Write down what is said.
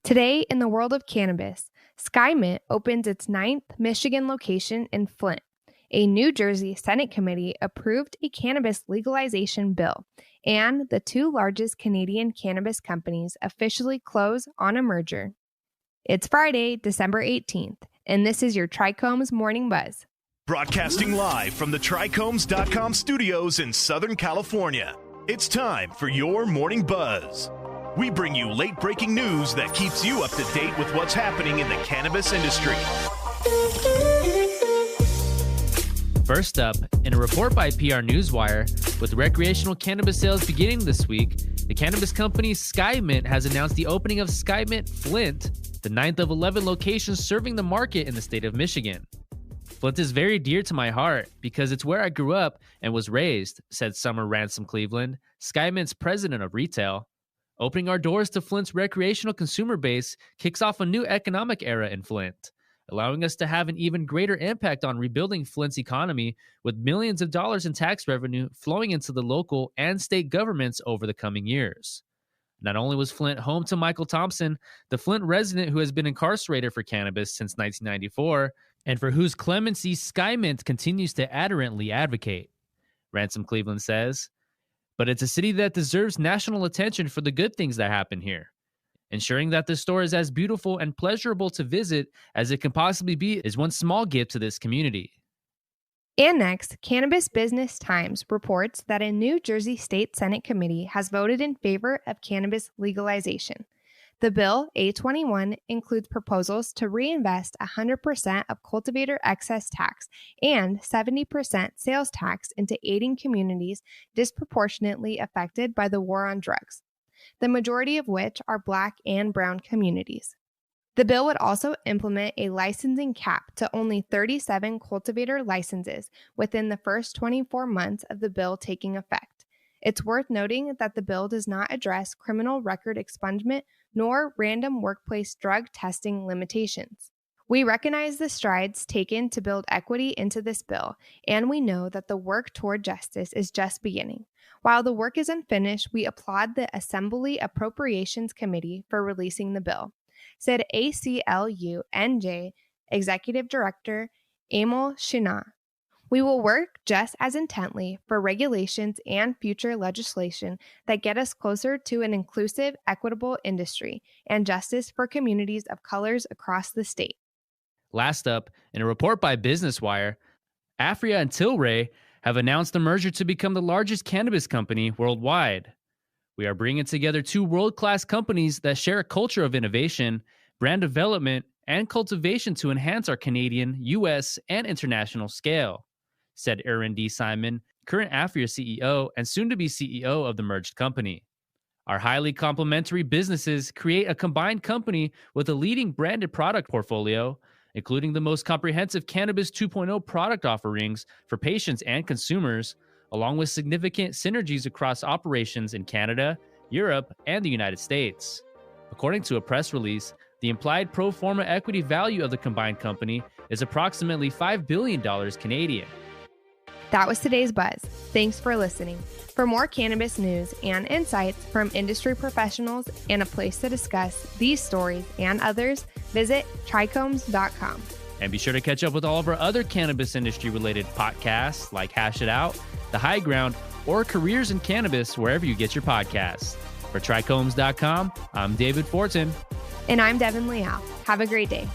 Today, in the world of cannabis, SKYMINT opens its 9th Michigan location in Flint. A New Jersey Senate committee approved a cannabis legalization bill, and the two largest Canadian cannabis companies officially close on a merger. It's Friday, December 18th, and this is your TRICHOMES Morning Buzz. Broadcasting live from the TRICHOMES.com studios in Southern California, it's time for your Morning Buzz. We bring you late-breaking news that keeps you up to date with what's happening in the cannabis industry. First up, in a report by PRNewswire, with recreational cannabis sales beginning this week, the cannabis company SKYMINT has announced the opening of SKYMINT Flint, the 9th of 11 locations serving the market in the state of Michigan. Flint is very dear to my heart because it's where I grew up and was raised, said Summer Ransom-Cleveland, SKYMINT's president of retail. Opening our doors to Flint's recreational consumer base kicks off a new economic era in Flint, allowing us to have an even greater impact on rebuilding Flint's economy with millions of dollars in tax revenue flowing into the local and state governments over the coming years. Not only was Flint home to Michael Thompson, the Flint resident who has been incarcerated for cannabis since 1994, and for whose clemency SKYMINT continues to adamantly advocate. Ransom-Cleveland says, but it's a city that deserves national attention for the good things that happen here. Ensuring that the store is as beautiful and pleasurable to visit as it can possibly be is one small gift to this community. And next, Cannabis Business Times reports that a New Jersey State Senate committee has voted in favor of cannabis legalization. The bill, A21, includes proposals to reinvest 100% of cultivator excess tax and 70% sales tax into aiding communities disproportionately affected by the war on drugs, the majority of which are Black and Brown communities. The bill would also implement a licensing cap to only 37 cultivator licenses within the first 24 months of the bill taking effect. It's worth noting that the bill does not address criminal record expungement nor random workplace drug testing limitations. We recognize the strides taken to build equity into this bill, and we know that the work toward justice is just beginning. While the work is unfinished, we applaud the Assembly Appropriations Committee for releasing the bill, said ACLU-NJ Executive Director Emil Shina. We will work just as intently for regulations and future legislation that get us closer to an inclusive, equitable industry and justice for communities of colors across the state. Last up, in a report by BusinessWire, Aphria and Tilray have announced a merger to become the largest cannabis company worldwide. We are bringing together two world-class companies that share a culture of innovation, brand development, and cultivation to enhance our Canadian, U.S., and international scale, said Erin D. Simon, current Aphria CEO and soon-to-be CEO of the merged company. Our highly complementary businesses create a combined company with a leading branded product portfolio, including the most comprehensive Cannabis 2.0 product offerings for patients and consumers, along with significant synergies across operations in Canada, Europe, and the United States. According to a press release, the implied pro forma equity value of the combined company is approximately $5 billion Canadian. That was today's Buzz. Thanks for listening. For more cannabis news and insights from industry professionals and a place to discuss these stories and others, visit trichomes.com. And be sure to catch up with all of our other cannabis industry-related podcasts like Hash It Out, The High Ground, or Careers in Cannabis wherever you get your podcasts. For trichomes.com, I'm David Fortin. And I'm Devin Leal. Have a great day.